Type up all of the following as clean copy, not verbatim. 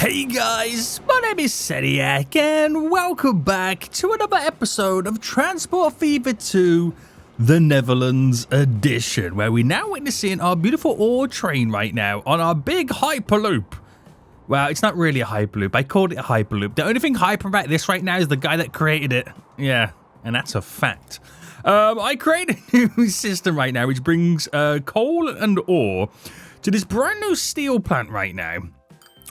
Hey guys, my name is Seniac and welcome back to another episode of Transport Fever 2, the Netherlands edition, where we're now witnessing our beautiful ore train right now on our big Hyperloop. Well, it's not really a Hyperloop, I called it a Hyperloop. The only thing hyper about this right now is the guy that created it. Yeah, and that's a fact. I created a new system right now which brings coal and ore to this brand new steel plant right now,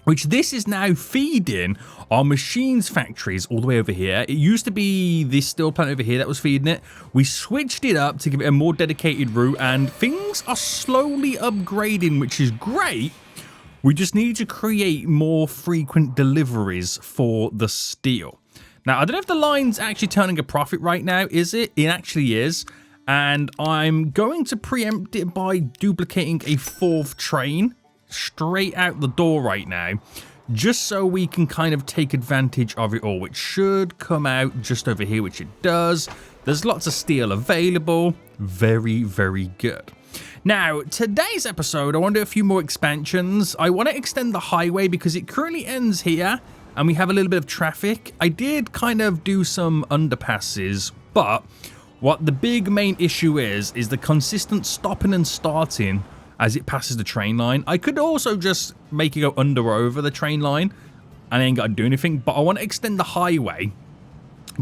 which this is now feeding our machines factories all the way over here. It used to be this steel plant over here that was feeding it. We switched it up to give it a more dedicated route, and things are slowly upgrading, which is great. We just need to create more frequent deliveries for the steel. Now, I don't know if the line's actually turning a profit right now, is it? It actually is. And I'm going to preempt it by duplicating a fourth train straight out the door right now, just so we can kind of take advantage of it all, which should come out just over here, which it does. There's lots of steel available. Very, very good. Now, today's episode, I want to do a few more expansions. I want to extend the highway because it currently ends here and we have a little bit of traffic. I did kind of do some underpasses, but what the big main issue is the consistent stopping and starting as it passes the train line. I could also just make it go under or over the train line and I ain't got to do anything, but I want to extend the highway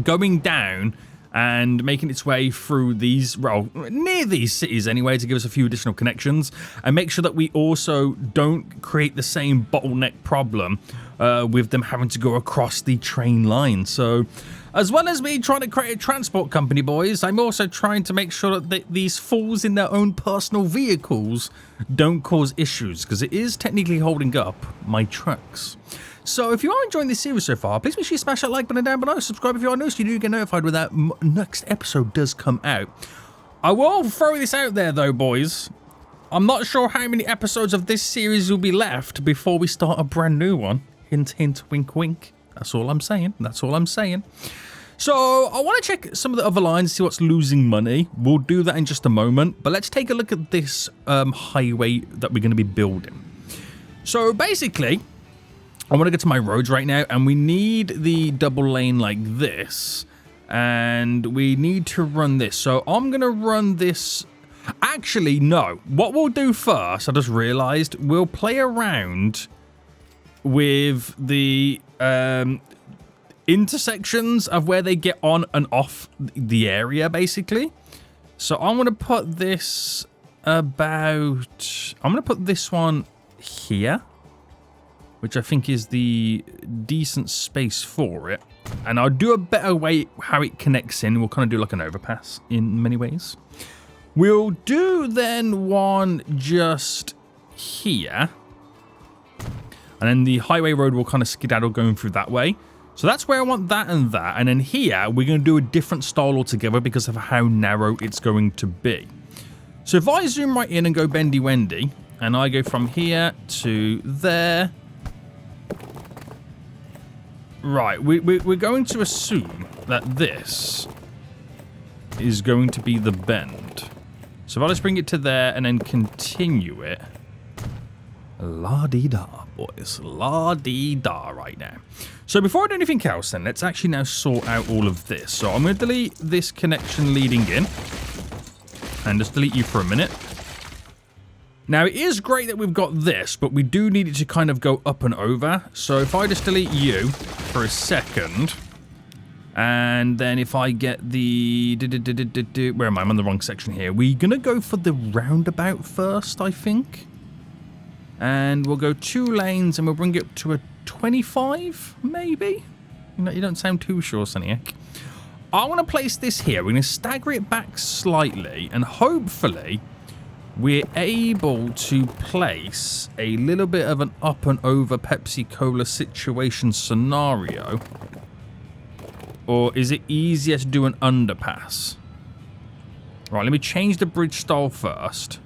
going down and making its way through these, well, near these cities anyway, to give us a few additional connections and make sure that we also don't create the same bottleneck problem with them having to go across the train line. So as well as me trying to create a transport company, boys, I'm also trying to make sure that these fools in their own personal vehicles don't cause issues, because it is technically holding up my trucks. So if you are enjoying this series so far, please make sure you smash that like button down below, subscribe if you are new so you do get notified when that next episode does come out. I will throw this out there though, boys. I'm not sure how many episodes of this series will be left before we start a brand new one. Hint, hint, wink, wink. That's all I'm saying. That's all I'm saying. So I want to check some of the other lines, see what's losing money. We'll do that in just a moment. But let's take a look at this highway that we're going to be building. So basically, I want to get to my roads right now, and we need the double lane like this. And we need to run this. So I'm going to run this. Actually, no. What we'll do first, I just realized, we'll play around with the intersections of where they get on and off the area, basically. So I'm going to put this I'm going to put this one here, which I think is the decent space for it. And I'll do a better way how it connects in. We'll kind of do like an overpass in many ways. We'll do then one just here. And then the highway road will kind of skedaddle going through that way. So that's where I want that and that. And then here, we're going to do a different style altogether because of how narrow it's going to be. So if I zoom right in and go bendy wendy, and I go from here to there. Right, we're going to assume that this is going to be the bend. So if I just bring it to there and then continue it. La-dee-da, boys. La-dee-da right now. So before I do anything else then, let's actually now sort out all of this. So I'm going to delete this connection leading in. And just delete you for a minute. Now it is great that we've got this, but we do need it to kind of go up and over. So if I just delete you for a second. And then if I get the... Where am I? I'm on the wrong section here. We're going to go for the roundabout first, I think. And we'll go 2 lanes and we'll bring it to a 25, maybe? You don't sound too sure, Seniac. I want to place this here. We're going to stagger it back slightly. And hopefully, we're able to place a little bit of an up and over Pepsi Cola situation scenario. Or is it easier to do an underpass? Right, let me change the bridge style first.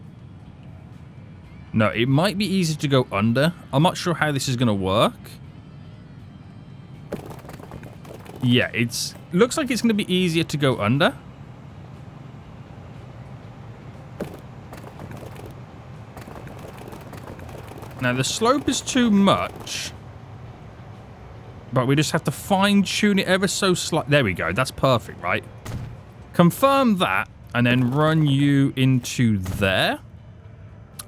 No, it might be easy to go under. I'm not sure how this is going to work. Yeah, looks like it's going to be easier to go under. Now, the slope is too much. But we just have to fine-tune it ever so slightly. There we go. That's perfect, right? Confirm that, and then run you into there.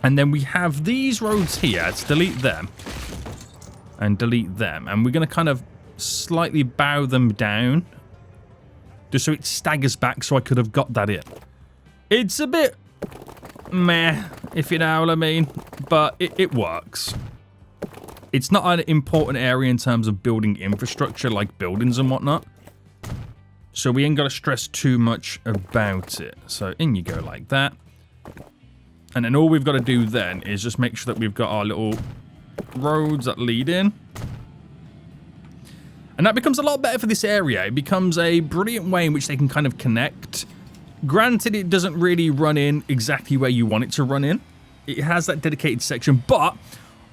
And then we have these roads here. Let's delete them. And delete them. And we're going to kind of slightly bow them down. Just so it staggers back, so I could have got that in. It's a bit meh, if you know what I mean. But it works. It's not an important area in terms of building infrastructure, like buildings and whatnot. So we ain't got to stress too much about it. So in you go like that. And then all we've got to do then is just make sure that we've got our little roads that lead in. And that becomes a lot better for this area. It becomes a brilliant way in which they can kind of connect. Granted, it doesn't really run in exactly where you want it to run in. It has that dedicated section, but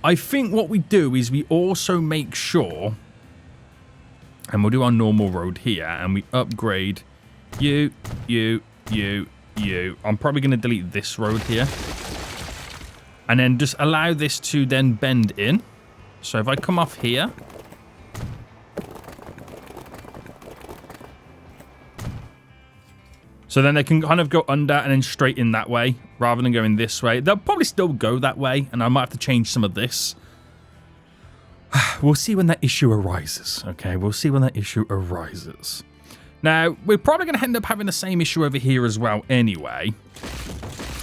I think what we do is we also make sure, and we'll do our normal road here, and we upgrade you. I'm probably going to delete this road here. And then just allow this to then bend in. So if I come off here. So then they can kind of go under and then straight in that way, rather than going this way. They'll probably still go that way, and I might have to change some of this. We'll see when that issue arises, okay? We'll see when that issue arises. Now, we're probably going to end up having the same issue over here as well anyway.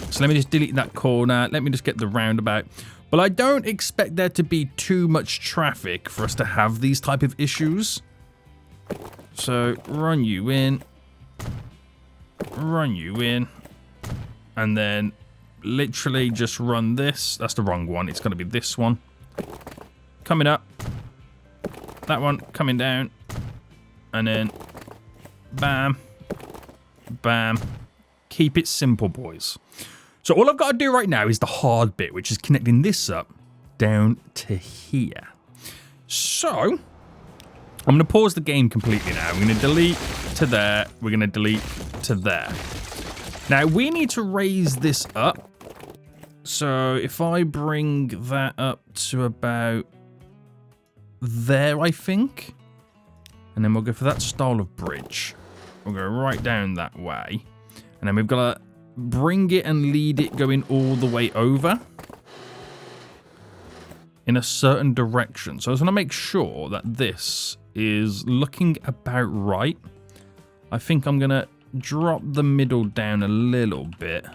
So let me just delete that corner. Let me just get the roundabout. But I don't expect there to be too much traffic for us to have these type of issues. So run you in. Run you in. And then literally just run this. That's the wrong one. It's going to be this one. Coming up. That one coming down. And then bam. Bam. Keep it simple, boys. So all I've got to do right now is the hard bit, which is connecting this up down to here. So I'm going to pause the game completely now. I'm going to delete to there. We're going to delete to there. Now we need to raise this up. So if I bring that up to about there, I think. And then we'll go for that style of bridge. We'll go right down that way. And then we've got to bring it and lead it going all the way over in a certain direction. So I just want to make sure that this is looking about right. I think I'm going to drop the middle down a little bit.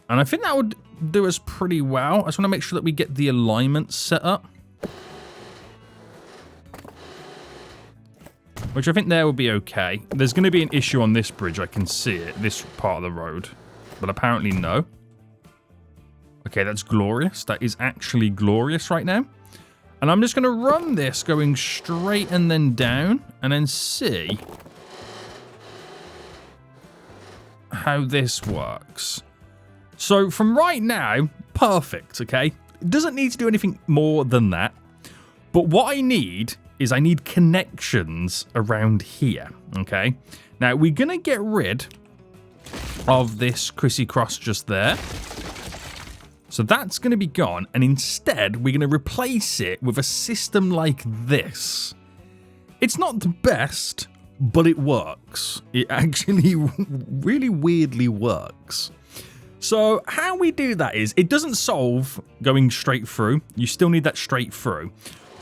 And I think that would do us pretty well. I just want to make sure that we get the alignment set up. Which I think there will be okay. There's going to be an issue on this bridge. I can see it. This part of the road. But apparently no. Okay, that's glorious. That is actually glorious right now. And I'm just going to run this going straight and then down. And then see how this works. So from right now, perfect, okay? It doesn't need to do anything more than that. But what I need is I need connections around here, okay? Now, we're going to get rid of this Chrissy Cross just there. So that's going to be gone, and instead, we're going to replace it with a system like this. It's not the best, but it works. It actually really weirdly works. So how we do that is, it doesn't solve going straight through. You still need that straight through.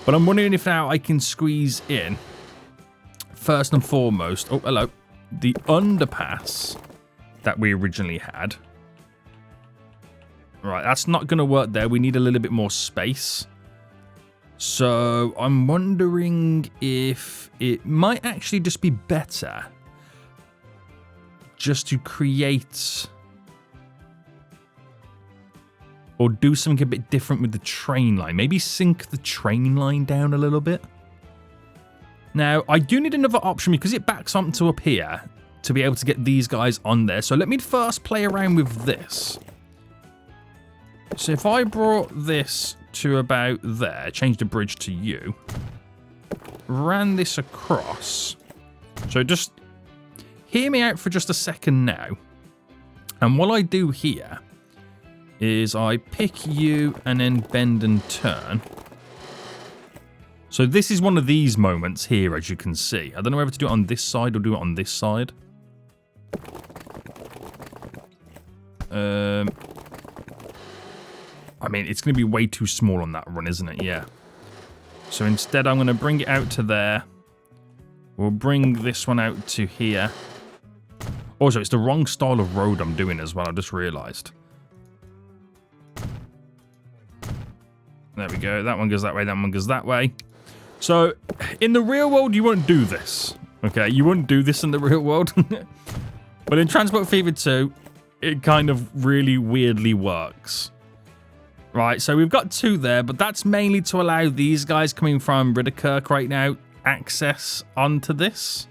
But I'm wondering if now I can squeeze in, first and foremost, oh, hello, the underpass that we originally had. Right, that's not going to work there. We need a little bit more space. So I'm wondering if it might actually just be better just to create or do something a bit different with the train line. Maybe sink the train line down a little bit. Now, I do need another option because it backs onto up here to be able to get these guys on there. So let me first play around with this. So if I brought this to about there, change the bridge to you, ran this across. So just hear me out for just a second now. And what I do here is I pick you and then bend and turn. So this is one of these moments here, as you can see. I don't know whether to do it on this side or do it on this side. I mean, it's going to be way too small on that run, isn't it? Yeah. So instead, I'm going to bring it out to there. We'll bring this one out to here. Also, it's the wrong style of road I'm doing as well. I just realised. There we go. That one goes that way. That one goes that way. So, in the real world, you won't do this. Okay, you wouldn't do this in the real world. But in Transport Fever 2, it kind of really weirdly works. Right, so we've got 2 there, but that's mainly to allow these guys coming from Ridderkirk right now access onto this.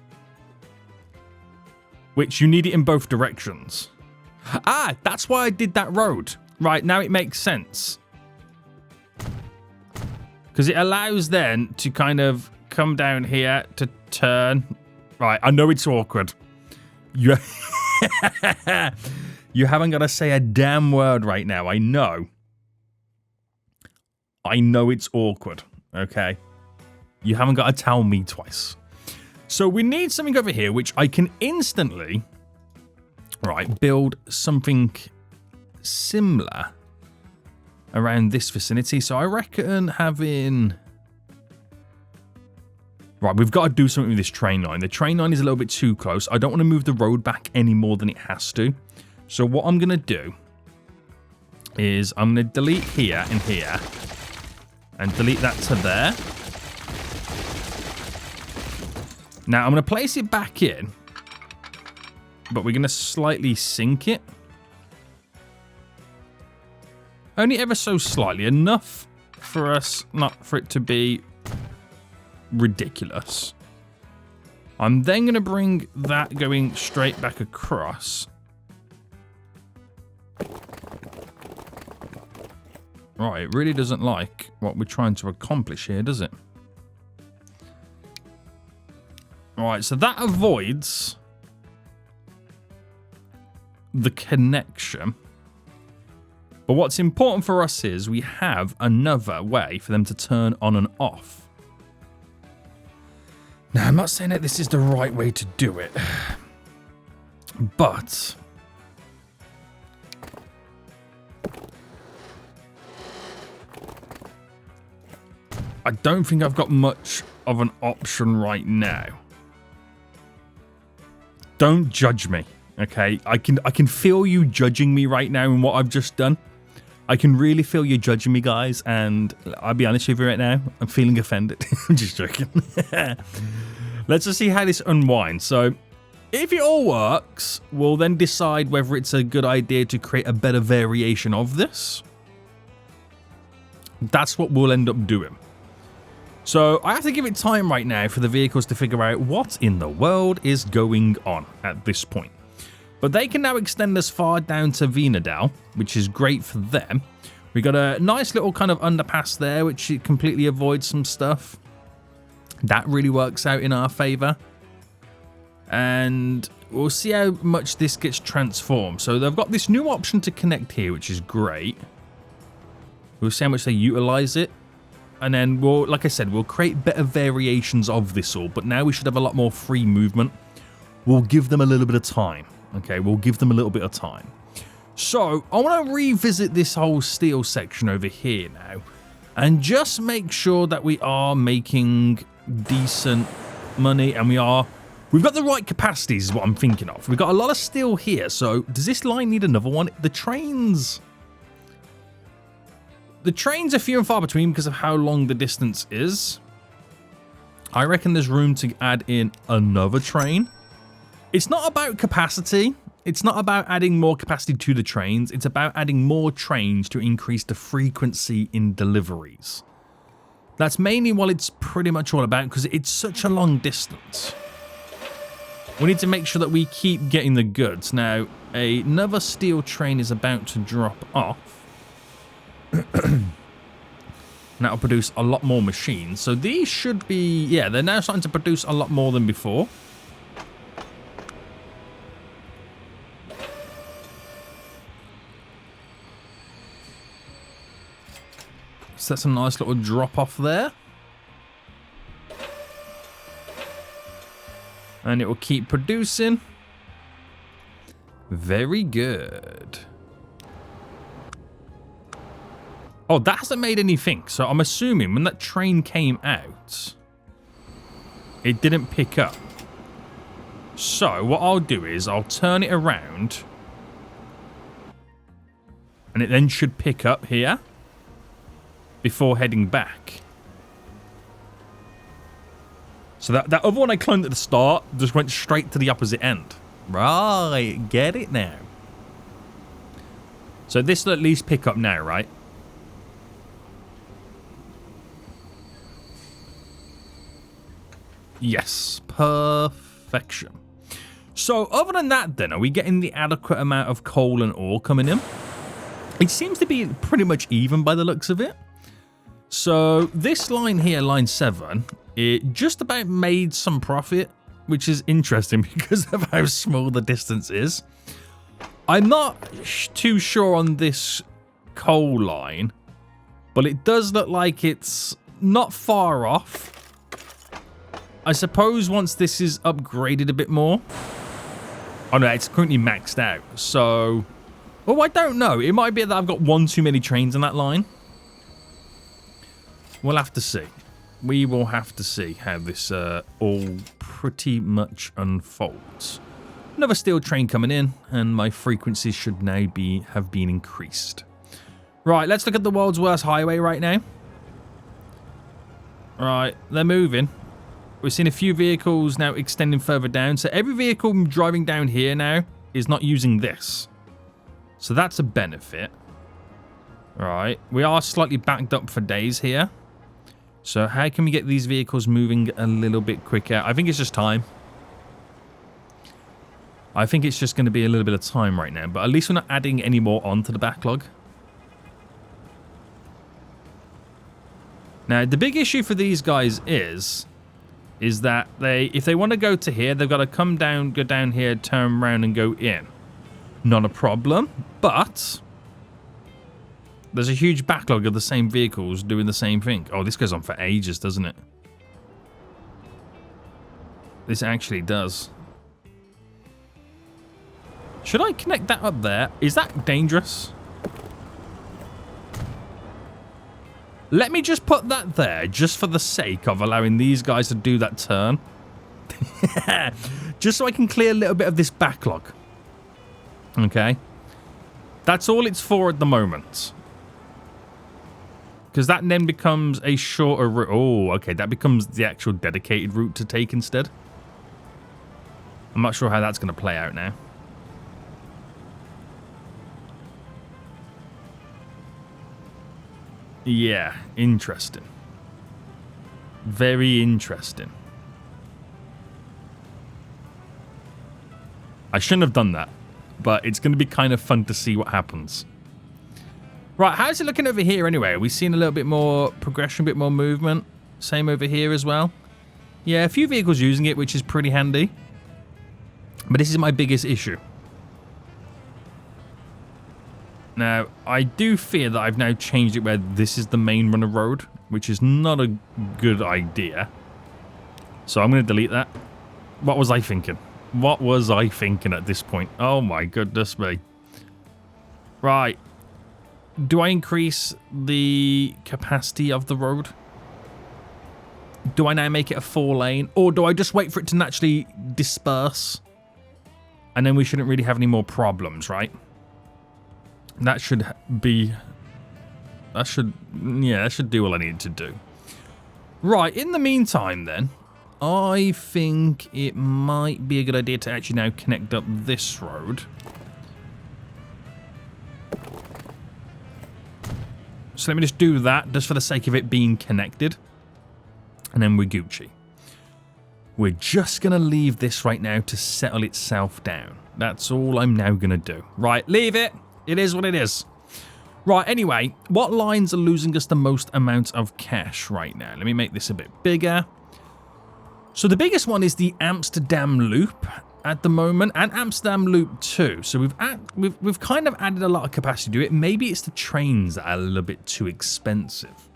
Which you need it in both directions. Ah, that's why I did that road. Right, now it makes sense. Because it allows then to kind of come down here to turn. Right, I know it's awkward. You, you haven't got to say a damn word right now. I know. I know it's awkward, okay? You haven't got to tell me twice. So we need something over here which I can instantly, right, build something similar around this vicinity. So I reckon having... Right, we've got to do something with this train line. The train line is a little bit too close. I don't want to move the road back any more than it has to. So what I'm going to do is I'm going to delete here and here and delete that to there. Now I'm going to place it back in, but we're going to slightly sink it. Only ever so slightly, enough for us not for it to be ridiculous. I'm then going to bring that going straight back across. Right, it really doesn't like what we're trying to accomplish here, does it? Right, so that avoids the connection. But what's important for us is we have another way for them to turn on and off. Now, I'm not saying that this is the right way to do it, but I don't think I've got much of an option right now. Don't judge me, okay? I can feel you judging me right now in what I've just done. I can really feel you judging me, guys, and I'll be honest with you right now, I'm feeling offended. I'm just joking. Let's just see how this unwinds. So, if it all works, we'll then decide whether it's a good idea to create a better variation of this. That's what we'll end up doing. So, I have to give it time right now for the vehicles to figure out what in the world is going on at this point. But they can now extend as far down to Venedal, which is great for them. We got a nice little kind of underpass there, which completely avoids some stuff. That really works out in our favour. And we'll see how much this gets transformed. So they've got this new option to connect here, which is great. We'll see how much they utilise it. And then we'll, like I said, we'll create better variations of this all. But now we should have a lot more free movement. We'll give them a little bit of time. Okay, we'll give them a little bit of time. So, I want to revisit this whole steel section over here now. And just make sure that we are making decent money. And we've got the right capacities is what I'm thinking of. We've got a lot of steel here. So, does this line need another one? The trains are few and far between because of how long the distance is. I reckon there's room to add in another train. It's not about capacity. It's not about adding more capacity to the trains. It's about adding more trains to increase the frequency in deliveries. That's mainly what it's pretty much all about because it's such a long distance. We need to make sure that we keep getting the goods. Now, another steel train is about to drop off. And that'll produce a lot more machines. So these should be, yeah, they're now starting to produce a lot more than before. So that's a nice little drop off there. And it will keep producing. Very good. Oh, that hasn't made anything. So I'm assuming when that train came out, it didn't pick up. So what I'll do is I'll turn it around. And it then should pick up here before heading back. So that other one I climbed at the start just went straight to the opposite end. Right, get it now. So this will at least pick up now, right? Yes, perfection. So other than that then, are we getting the adequate amount of coal and ore coming in? It seems to be pretty much even by the looks of it. So this line here, line 7, it just about made some profit, which is interesting because of how small the distance is. I'm not too sure on this coal line, but it does look like it's not far off. I suppose once this is upgraded a bit more. Oh no, it's currently maxed out. So, well, I don't know. It might be that I've got one too many trains on that line. We'll have to see. We will have to see how this all pretty much unfolds. Another steel train coming in, and my frequencies should now have been increased. Right, let's look at the world's worst highway right now. Right, they're moving. We're seeing a few vehicles now extending further down. So every vehicle driving down here now is not using this. So that's a benefit. Right, we are slightly backed up for days here. So how can we get these vehicles moving a little bit quicker? I think it's just time. I think it's just going to be a little bit of time right now. But at least we're not adding any more onto the backlog. Now, the big issue for these guys is that if they want to go to here, they've got to come down, go down here, turn around and go in. Not a problem, but there's a huge backlog of the same vehicles doing the same thing. Oh, this goes on for ages, doesn't it? This actually does. Should I connect that up there? Is that dangerous? Let me just put that there, just for the sake of allowing these guys to do that turn. Just so I can clear a little bit of this backlog. Okay. That's all it's for at the moment. Because that then becomes a shorter route. Oh, okay. That becomes the actual dedicated route to take instead. I'm not sure how that's going to play out now. Yeah, interesting. Very interesting. I shouldn't have done that, but it's going to be kind of fun to see what happens. Right, how's it looking over here anyway? Are we seeing a little bit more progression, a bit more movement? Same over here as well. Yeah, a few vehicles using it, which is pretty handy. But this is my biggest issue. Now, I do fear that I've now changed it where this is the main run of road, which is not a good idea. So I'm going to delete that. What was I thinking? What was I thinking at this point? Oh my goodness me. Right. Do I increase the capacity of the road? Do I now make it a 4-lane? Or do I just wait for it to naturally disperse? And then we shouldn't really have any more problems, right? That should be... that should do all I need to do. Right, in the meantime then, I think it might be a good idea to actually now connect up this road. So let me just do that, just for the sake of it being connected. And then we're Gucci. We're just going to leave this right now to settle itself down. That's all I'm now going to do. Right, leave it. It is what it is. Right, anyway, what lines are losing us the most amount of cash right now? Let me make this a bit bigger. So the biggest one is the Amsterdam Loop at the moment, and Amsterdam Loop 2. So we've kind of added a lot of capacity to it. Maybe it's the trains that are a little bit too expensive.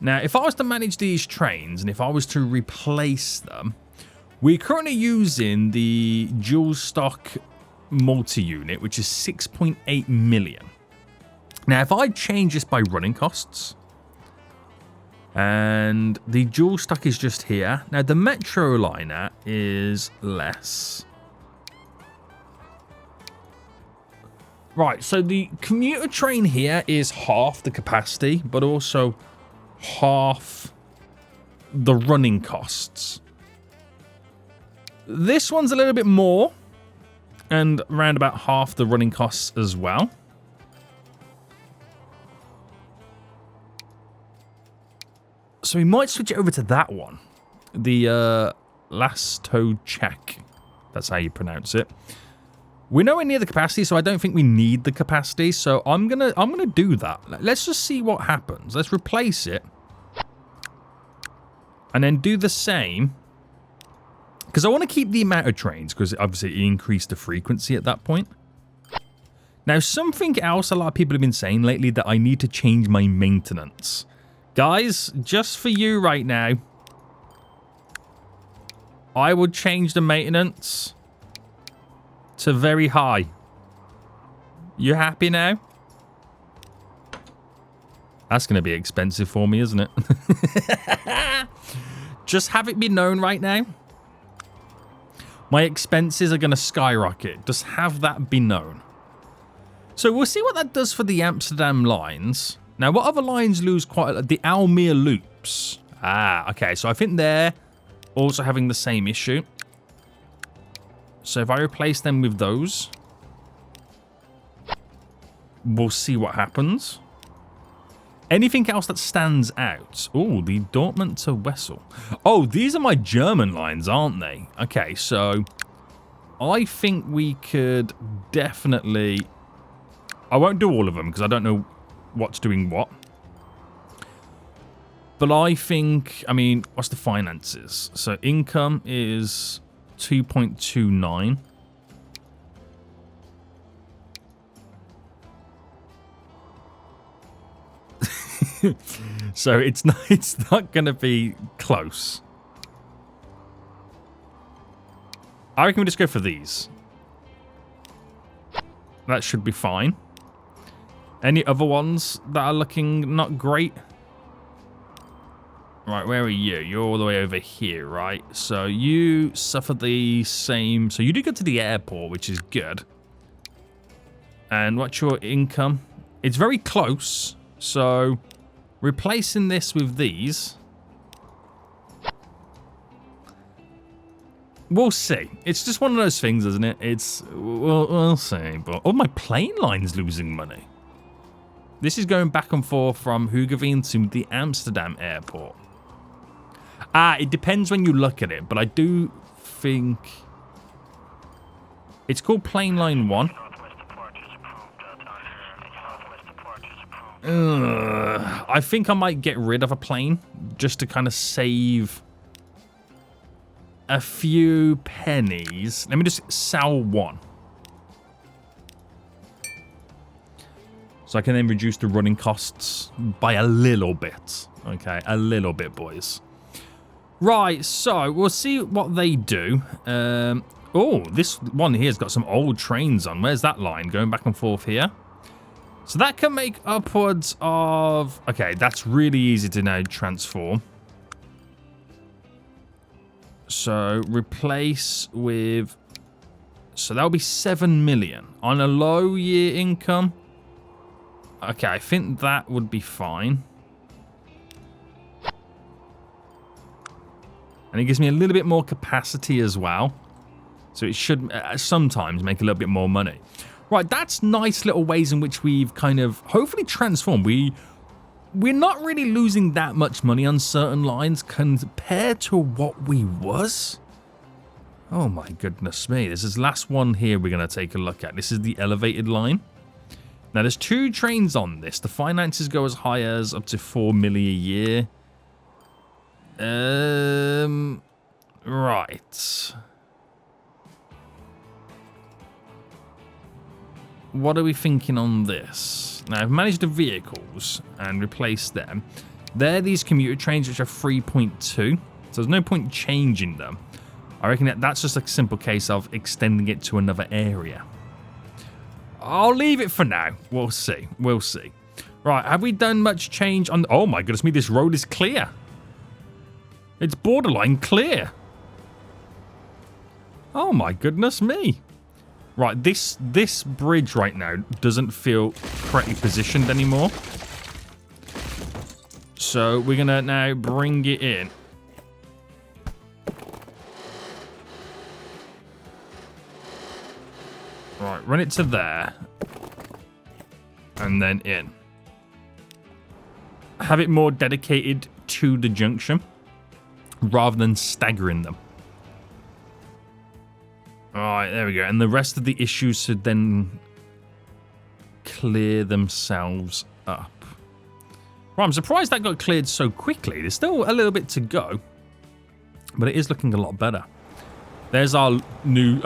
Now, if I was to manage these trains, and if I was to replace them We're currently using the dual stock multi-unit, which is 6.8 million. Now, if I change this by running costs, and the dual stock is just here. Now, the metro liner is less. Right, so the commuter train here is half the capacity, but also half the running costs. This one's a little bit more, and around about half the running costs as well. So we might switch it over to that one. The Lasto check. That's how you pronounce it. We're nowhere near the capacity, so I don't think we need the capacity. So I'm gonna do that. Let's just see what happens. Let's replace it. And then do the same. Because I want to keep the amount of trains, because obviously it increased the frequency at that point. Now, something else a lot of people have been saying lately that I need to change my maintenance. Guys, just for you right now, I would change the maintenance to very high. You happy now? That's going to be expensive for me, isn't it? Just have it be known right now. My expenses are going to skyrocket. Just have that be known. So we'll see what that does for the Amsterdam lines. Now, what other lines lose quite a lot? The Almere loops. Ah, okay. So I think they're also having the same issue. So if I replace them with those, we'll see what happens. Anything else that stands out? Oh, the Dortmund to Wessel. Oh, these are my German lines, aren't they? Okay, so I think we could definitely... I won't do all of them because I don't know what's doing what. But I think... I mean, what's the finances? So income is 2.29. So it's not going to be close. I reckon we just go for these. That should be fine. Any other ones that are looking not great? Right, where are you? You're all the way over here, right? So you suffer the same... So you do go to the airport, which is good. And what's your income? It's very close, so... Replacing this with these. We'll see. It's just one of those things, isn't it? It's... We'll see. But oh, my plane line's losing money. This is going back and forth from Hoogeveen to the Amsterdam airport. Ah, it depends when you look at it. But I do think... It's called Plane Line 1. I think I might get rid of a plane just to kind of save a few pennies. Let me just sell one. So I can then reduce the running costs by a little bit. Okay, a little bit, boys. Right, so we'll see what they do. Oh, this one here has got some old trains on. Where's that line? Going back and forth here. So that can make upwards of... Okay, that's really easy to now transform. So replace with... So that'll be 7 million. On a low year income. Okay, I think that would be fine. And it gives me a little bit more capacity as well. So it should sometimes make a little bit more money. Right, that's nice little ways in which we've kind of hopefully transformed. We're not really losing that much money on certain lines compared to what we was. Oh my goodness me. This is the last one here we're going to take a look at. This is the elevated line. Now, there's 2 trains on this. The finances go as high as up to 4 million a year. Right. What are we thinking on this? Now, I've managed the vehicles and replaced them. They're these commuter trains which are 3.2. So there's no point changing them. I reckon that's just a simple case of extending it to another area. I'll leave it for now. We'll see. We'll see. Right, have we done much change on... Oh my goodness me, this road is clear. It's borderline clear. Oh my goodness me. Right, this bridge right now doesn't feel correctly positioned anymore. So we're going to now bring it in. Right, run it to there. And then in. Have it more dedicated to the junction rather than staggering them. Alright, there we go. And the rest of the issues should then clear themselves up. Right, I'm surprised that got cleared so quickly. There's still a little bit to go, but it is looking a lot better. There's our new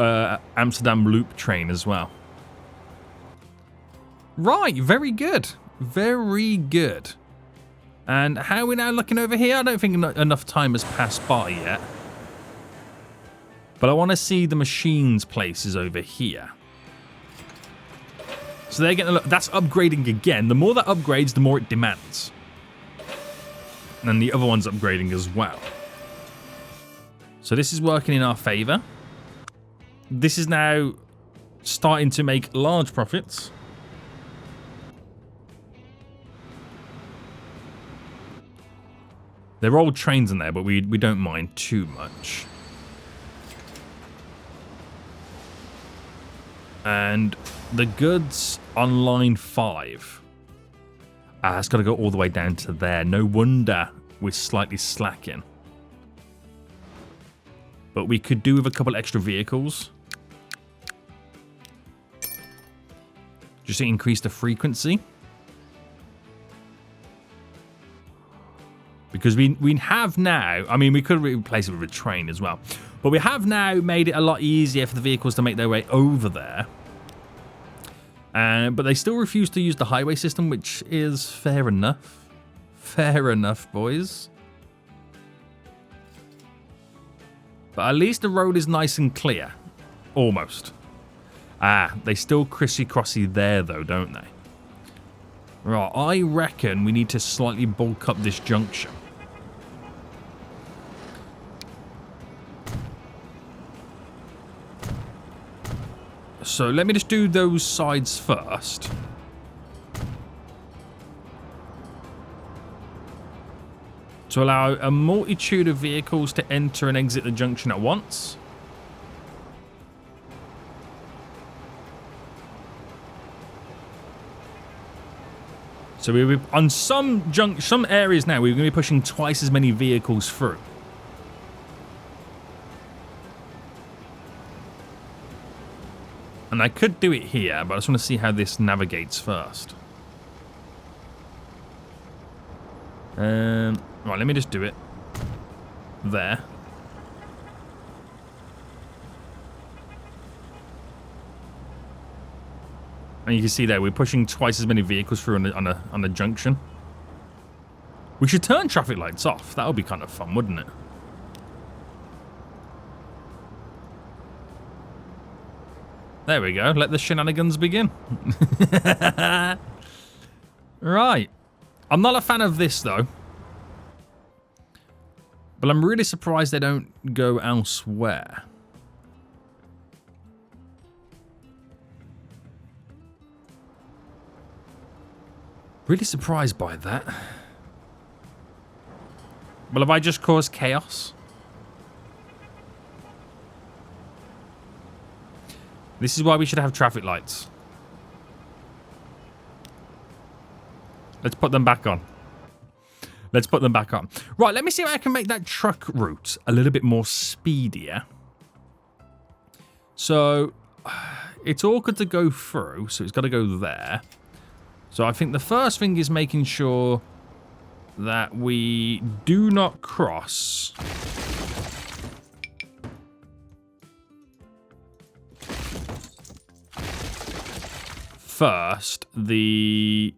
Amsterdam Loop train as well. Right, very good. Very good. And how are we now looking over here? I don't think enough time has passed by yet. But I want to see the machines places over here. So they're getting that's upgrading again. The more that upgrades, the more it demands. And the other one's upgrading as well. So this is working in our favor. This is now starting to make large profits. They're old trains in there, but we don't mind too much. And the goods on line 5. It's got to go all the way down to there. No wonder we're slightly slacking. But we could do with a couple extra vehicles. Just to increase the frequency. Because we have now, I mean, we could replace it with a train as well. But we have now made it a lot easier for the vehicles to make their way over there. But they still refuse to use the highway system, which is fair enough. Fair enough, boys. But at least the road is nice and clear. Almost. They still crissy-crossy there, though, don't they? Right, I reckon we need to slightly bulk up this junction. So let me just do those sides first. To allow a multitude of vehicles to enter and exit the junction at once. So we're on some areas now, we're going to be pushing twice as many vehicles through. And I could do it here, but I just want to see how this navigates first. Right, let me just do it. There. And you can see there, we're pushing twice as many vehicles through on a junction. We should turn traffic lights off. That would be kind of fun, wouldn't it? There we go. Let the shenanigans begin. Right. I'm not a fan of this, though. But I'm really surprised they don't go elsewhere. Really surprised by that. Well, have I just caused chaos? This is why we should have traffic lights. Let's put them back on. Let's put them back on. Right, let me see if I can make that truck route a little bit more speedier. So, it's awkward to go through, so it's got to go there. So I think the first thing is making sure that we do not cross first the...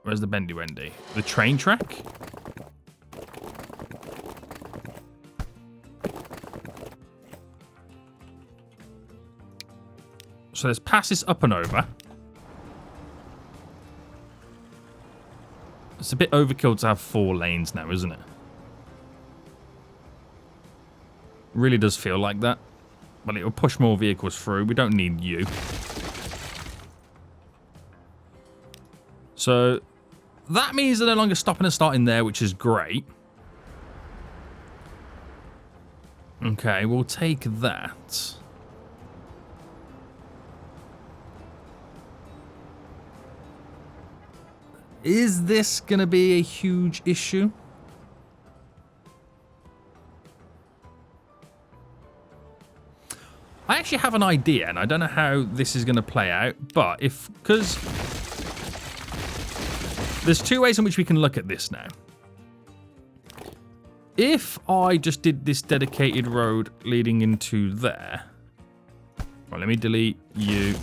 Where's the bendy wendy? The train track? So let's pass this up and over. It's a bit overkill to have 4 lanes now, isn't it? Really does feel like that. But it will push more vehicles through. We don't need you. So that means they're no longer stopping and starting there, which is great. Okay, we'll take that. Is this going to be a huge issue? I actually have an idea, and I don't know how this is going to play out, but because there's 2 ways in which we can look at this now. If I just did this dedicated road leading into there. Well, let me delete you.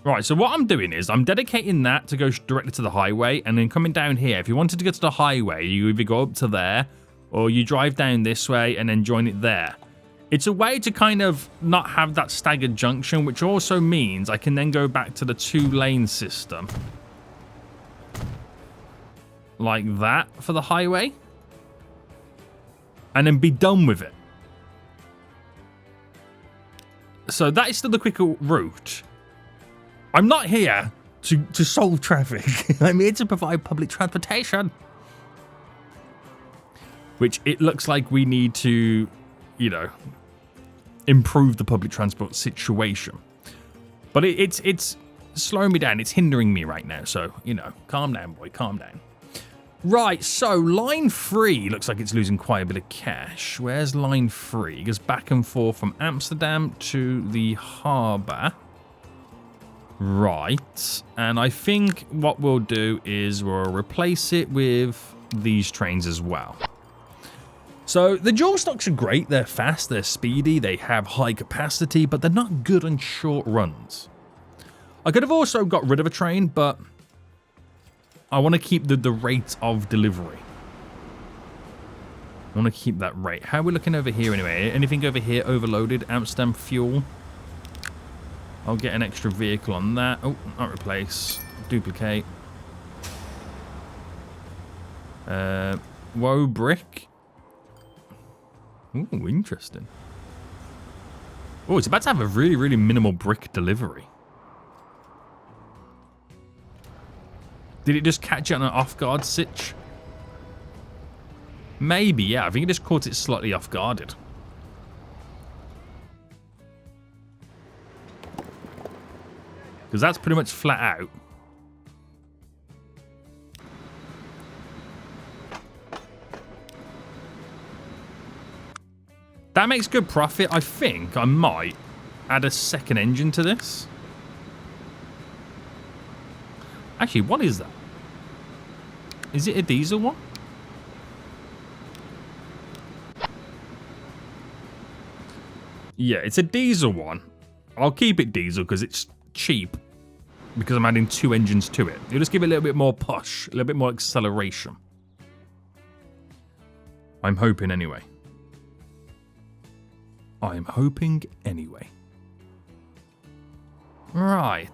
Right, so what I'm doing is I'm dedicating that to go directly to the highway, and then coming down here. If you wanted to go to the highway, you either go up to there, or you drive down this way and then join it there. It's a way to kind of not have that staggered junction, which also means I can then go back to the 2-lane system. Like that for the highway. And then be done with it. So that is still the quicker route. I'm not here to solve traffic. I'm here to provide public transportation. Which it looks like we need to, you know, improve the public transport situation. But it's slowing me down. It's hindering me right now. So, you know, calm down, boy. Calm down. Right, so line 3 looks like it's losing quite a bit of cash. Where's line 3? It goes back and forth from Amsterdam to the harbour. Right, and I think what we'll do is we'll replace it with these trains as well. So the dual stocks are great. They're fast, they're speedy, they have high capacity, but they're not good on short runs. I could have also got rid of a train, but I want to keep the rate of delivery. I want to keep that rate. How are we looking over here anyway? Anything over here overloaded? Amsterdam fuel. I'll get an extra vehicle on that. Oh, not replace. Duplicate. Whoa, brick. Ooh, interesting. Oh, it's about to have a really, really minimal brick delivery. Did it just catch it on an off-guard sitch? Maybe, yeah. I think it just caught it slightly off-guarded. Because that's pretty much flat out. That makes good profit. I think I might add a second engine to this. Actually, what is that? Is it a diesel one? Yeah, it's a diesel one. I'll keep it diesel because it's cheap. Because I'm adding 2 engines to it. It'll just give it a little bit more push. A little bit more acceleration. I'm hoping anyway. I'm hoping anyway. Right.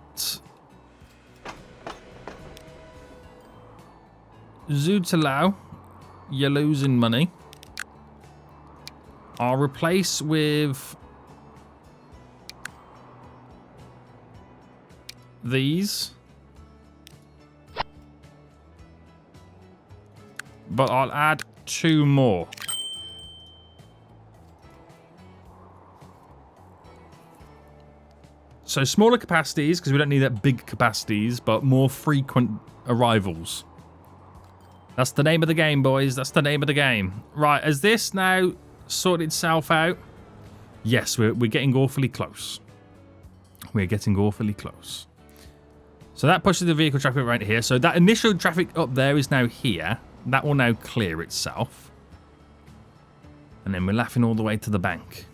Zootalow. You're losing money. I'll replace with these. But I'll add 2 more. So smaller capacities, because we don't need that big capacities, but more frequent arrivals. That's the name of the game, boys. That's the name of the game. Right, has this now sorted itself out? Yes, we're getting awfully close. We're getting awfully close. So that pushes the vehicle traffic right here. So that initial traffic up there is now here. That will now clear itself. And then we're laughing all the way to the bank.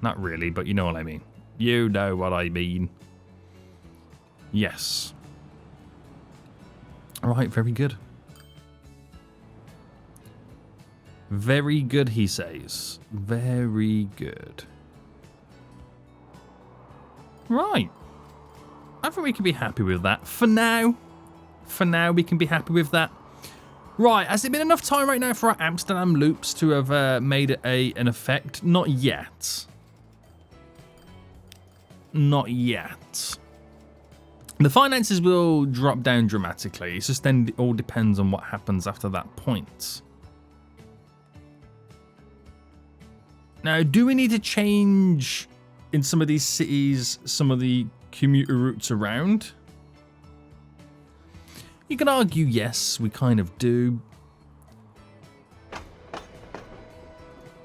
Not really, but you know what I mean. You know what I mean. Yes. All right, very good. Very good, he says. Very good. Right. I think we can be happy with that. For now. For now, we can be happy with that. Right, has it been enough time right now for our Amsterdam loops to have made it an effect? Not yet. Not yet. The finances will drop down dramatically. It's just then it all depends on what happens after that point. Now, do we need to change in some of these cities some of the commuter routes around? You can argue, yes, we kind of do.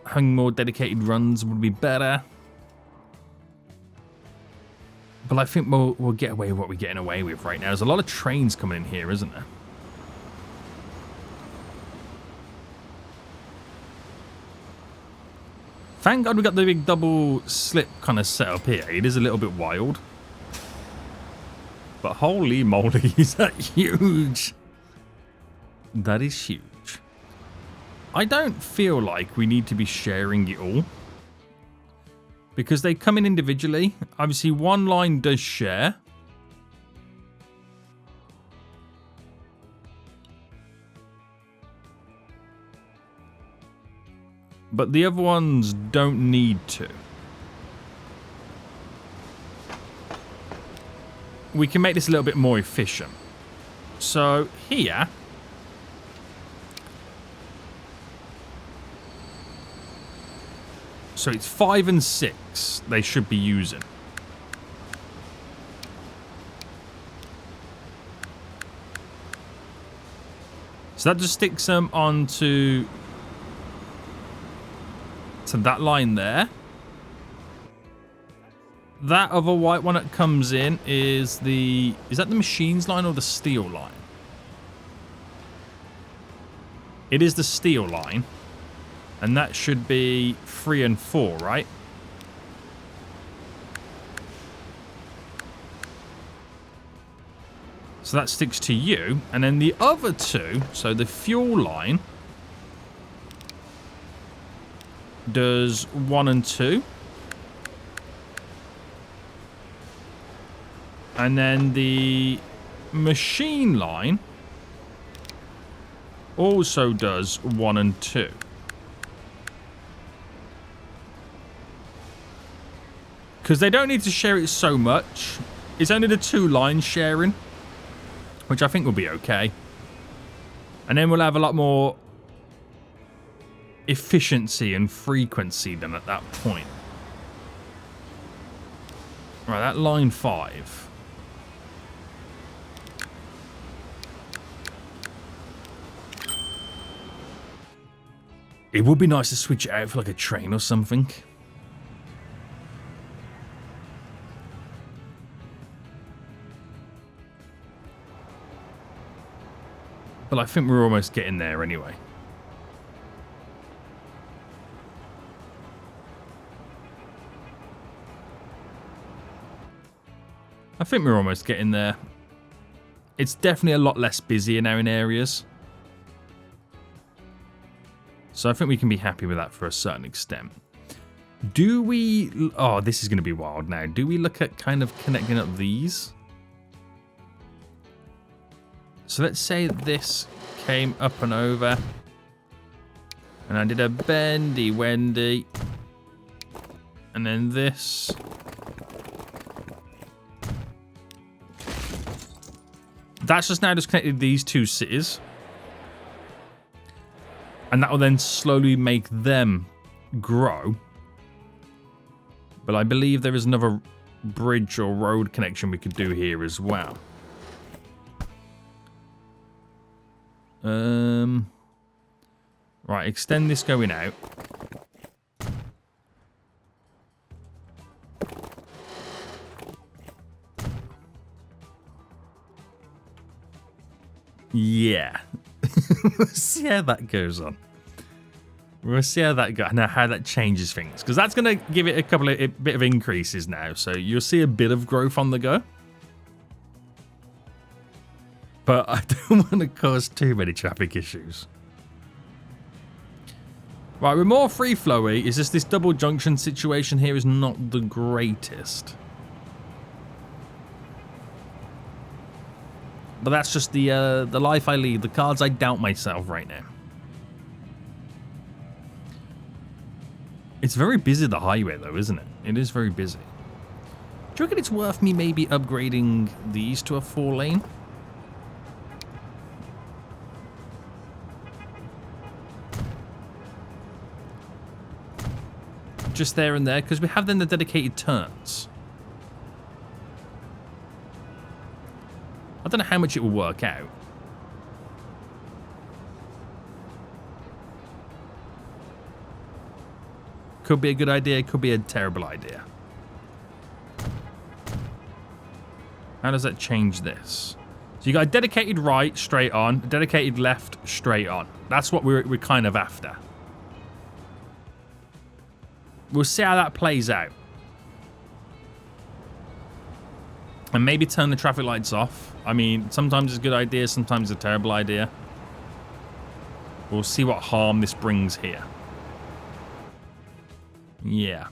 Having more dedicated runs would be better. But I think we'll get away with what we're getting away with right now. There's a lot of trains coming in here, isn't there? Thank God we got the big double slip kind of set up here. It is a little bit wild. But holy moly, is that huge? That is huge. I don't feel like we need to be sharing it all. Because they come in individually. Obviously, one line does share. But the other ones don't need to. We can make this a little bit more efficient. So here, so it's 5 and 6 they should be using. So that just sticks them onto that line there. That other white one that comes in is that the machines line or the steel line? It is the steel line. And that should be 3 and 4, right? So that sticks to you. And then the other two, so the fuel line does 1 and 2. And then the machine line also does 1 and 2. Because they don't need to share it so much. It's only the 2 lines sharing, which I think will be okay. And then we'll have a lot more efficiency and frequency than at that point. Right, that line 5. It would be nice to switch it out for like a train or something. But I think we're almost getting there anyway. I think we're almost getting there. It's definitely a lot less busier now in areas. So I think we can be happy with that for a certain extent. Do we... Oh, this is going to be wild now. Do we look at kind of connecting up these? So let's say this came up and over. And I did a bendy wendy. And then this. That's just now just connected these 2 cities. And that will then slowly make them grow. But I believe there is another bridge or road connection we could do here as well. Right, extend this going out. Yeah. We'll see how that goes on. We'll see how that goes. Now, how that changes things. Because that's going to give it a bit of increases now. So you'll see a bit of growth on the go. But I don't want to cause too many traffic issues. Right, we're more free-flowy. It's just this double junction situation here is not the greatest. But that's just the life I lead, the cards I doubt myself right now. It's very busy, the highway, though, isn't it? It is very busy. Do you reckon it's worth me maybe upgrading these to a 4-lane? Just there and there, because we have then the dedicated turns. I don't know how much it will work out. Could be a good idea, could be a terrible idea. How does that change this? So you got a dedicated right, straight on, a dedicated left, straight on. That's what we're kind of after. We'll see how that plays out. And maybe turn the traffic lights off. I mean, sometimes it's a good idea, sometimes it's a terrible idea. We'll see what harm this brings here. Yeah.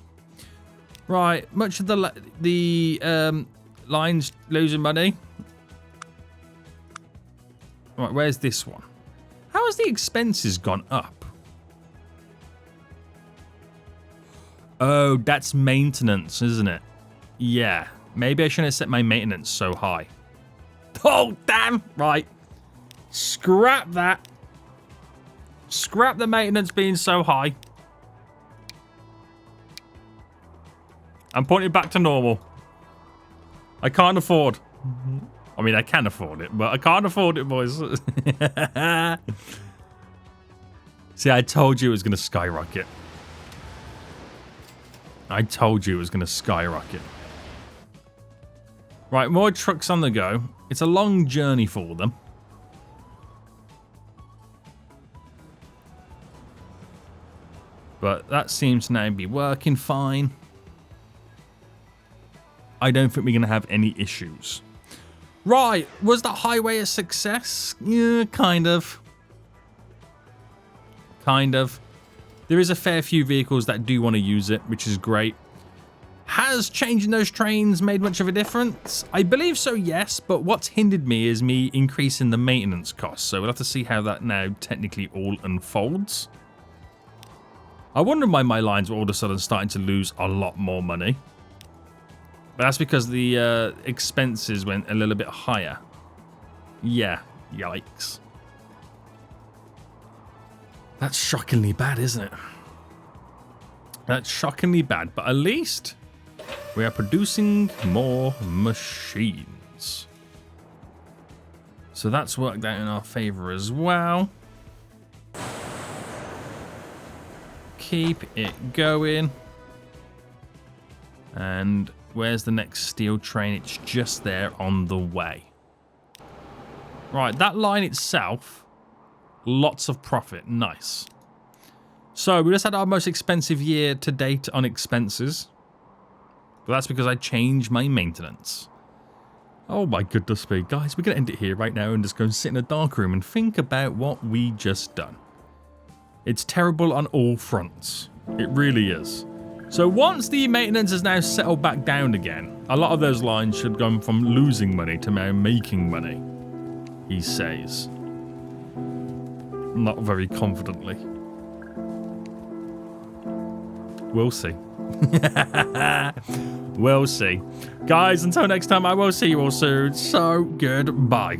Right, much of the lines losing money. Right, where's this one? How has the expenses gone up? Oh, that's maintenance, isn't it? Yeah. Maybe I shouldn't have set my maintenance so high. Oh, damn! Right. Scrap that. Scrap the maintenance being so high. I'm putting it back to normal. I can't afford. I mean, I can afford it, but I can't afford it, boys. See, I told you it was going to skyrocket. I told you it was going to skyrocket. Right, more trucks on the go. It's a long journey for them. But that seems to now be working fine. I don't think we're going to have any issues. Right, was the highway a success? Yeah, kind of. Kind of. There is a fair few vehicles that do want to use it, which is great. Has changing those trains made much of a difference? I believe so, yes, but what's hindered me is me increasing the maintenance costs, so we'll have to see how that now technically all unfolds. I wonder why my lines were all of a sudden starting to lose a lot more money. But that's because the expenses went a little bit higher. Yeah, yikes. That's shockingly bad, isn't it? That's shockingly bad, but at least we are producing more machines. So that's worked out in our favor as well. Keep it going. And where's the next steel train? It's just there on the way. Right, that line itself, lots of profit. Nice. So we just had our most expensive year to date on expenses. But that's because I changed my maintenance. Oh my goodness me. Guys, we're going to end it here right now and just go and sit in a dark room and think about what we just done. It's terrible on all fronts. It really is. So once the maintenance is now settled back down again, a lot of those lines should go from losing money to now making money, he says. Not very confidently. We'll see. We'll see. Guys, until next time, I will see you all soon. So, goodbye.